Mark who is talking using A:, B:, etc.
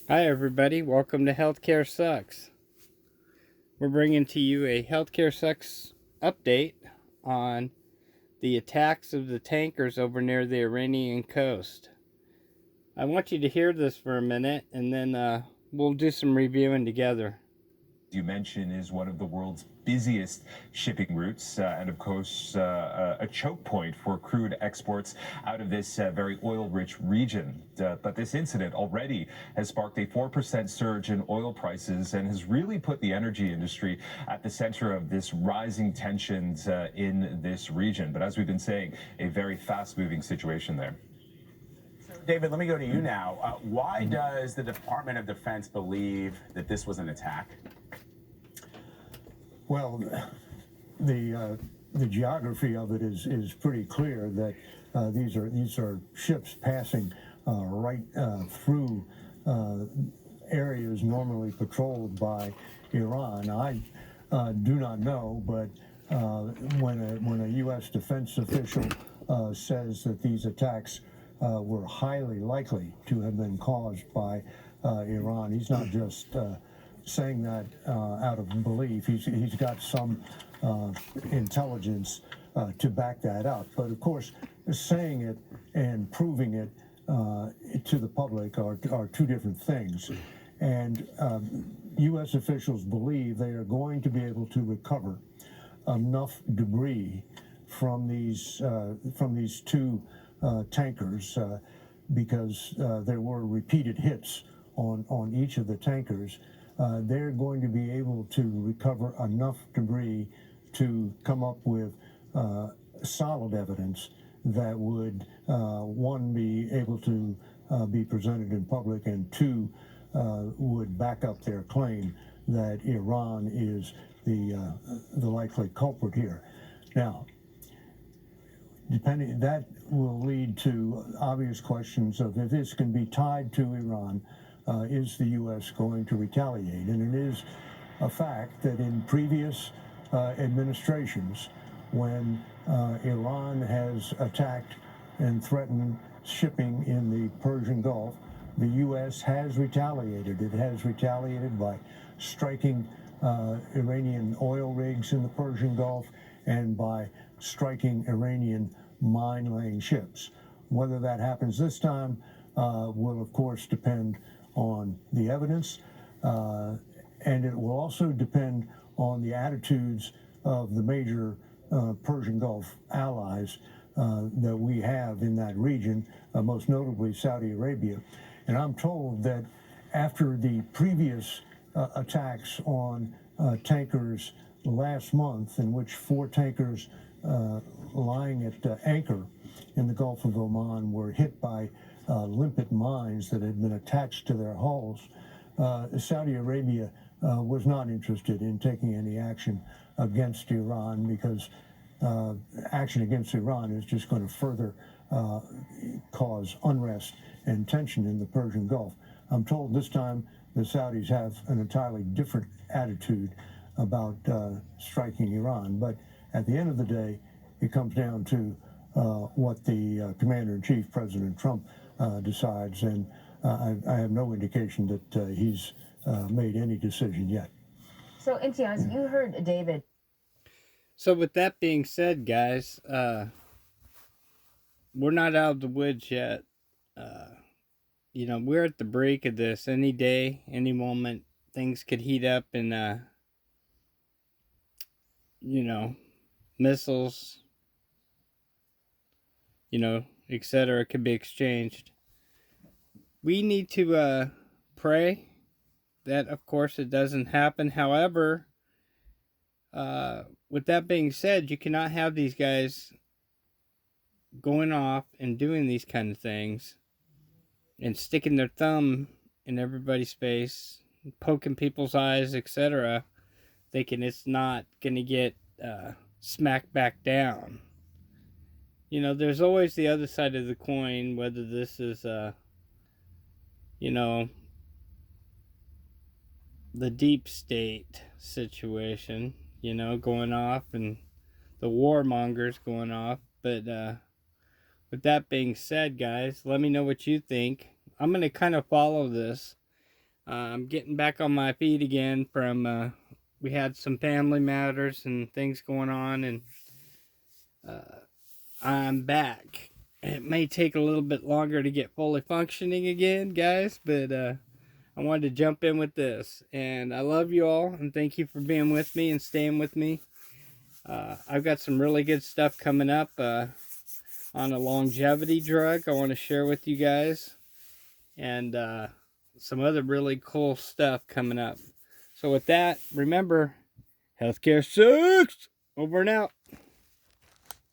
A: Hi, everybody. Welcome to Healthcare Sucks. We're bringing to you a Healthcare Sucks update on the attacks of the tankers over near the Iranian coast. I want you to hear this for a minute and then we'll do some reviewing together.
B: You mentioned is one of the world's busiest shipping routes and of course a choke point for crude exports out of this very oil-rich region. But this incident already has sparked a 4% surge in oil prices and has really put the energy industry at the center of this rising tensions in this region. But as we've been saying, a very fast-moving situation there.
C: David, let me go to you now. Why does the Department of Defense believe that this was an attack?
D: Well, the geography of it is pretty clear that these are ships passing right through areas normally patrolled by Iran. I do not know, but when a U.S. defense official says that these attacks were highly likely to have been caused by Iran, he's not just saying that out of belief. He's got some intelligence to back that up. But of course, saying it and proving it to the public are two different things. And U.S. officials believe they are going to be able to recover enough debris from these two tankers because there were repeated hits on each of the tankers. They're going to be able to recover enough debris to come up with solid evidence that would, one, be able to be presented in public, and two, would back up their claim that Iran is the likely culprit here. Now, that will lead to obvious questions of if this can be tied to Iran. Is the U.S. going to retaliate? And it is a fact that in previous administrations, when Iran has attacked and threatened shipping in the Persian Gulf, the U.S. has retaliated. It has retaliated by striking Iranian oil rigs in the Persian Gulf and by striking Iranian mine-laying ships. Whether that happens this time will, of course, depend on the evidence, and it will also depend on the attitudes of the major Persian Gulf allies that we have in that region, most notably Saudi Arabia. And I'm told that after the previous attacks on tankers last month, in which 4 tankers lying at anchor in the Gulf of Oman were hit by limpet mines that had been attached to their hulls, Saudi Arabia was not interested in taking any action against Iran because action against Iran is just going to further cause unrest and tension in the Persian Gulf. I'm told this time the Saudis have an entirely different attitude about striking Iran. But at the end of the day, it comes down to what the Commander-in-Chief, President Trump, decides, and I have no indication that he's made any decision yet.
E: So, Imtiaz, you heard David.
A: So with that being said, guys, we're not out of the woods yet. We're at the break of this. Any day, any moment, things could heat up and, missiles, etc. could be exchanged. We need to pray that, of course, it doesn't happen. However, with that being said, you cannot have these guys going off and doing these kind of things and sticking their thumb in everybody's face, poking people's eyes, etc., thinking it's not going to get smacked back down. There's always the other side of the coin, whether this is, the deep state situation, going off and the warmongers going off. But with that being said, guys, let me know what you think. I'm going to kind of follow this I'm getting back on my feet again from, we had some family matters and things going on, and I'm back. It may take a little bit longer to get fully functioning again, guys, but I wanted to jump in with this. And I love you all, and thank you for being with me and staying with me. I've got some really good stuff coming up on a longevity drug I want to share with you guys. And some other really cool stuff coming up. So with that, remember, healthcare sucks. Over and out.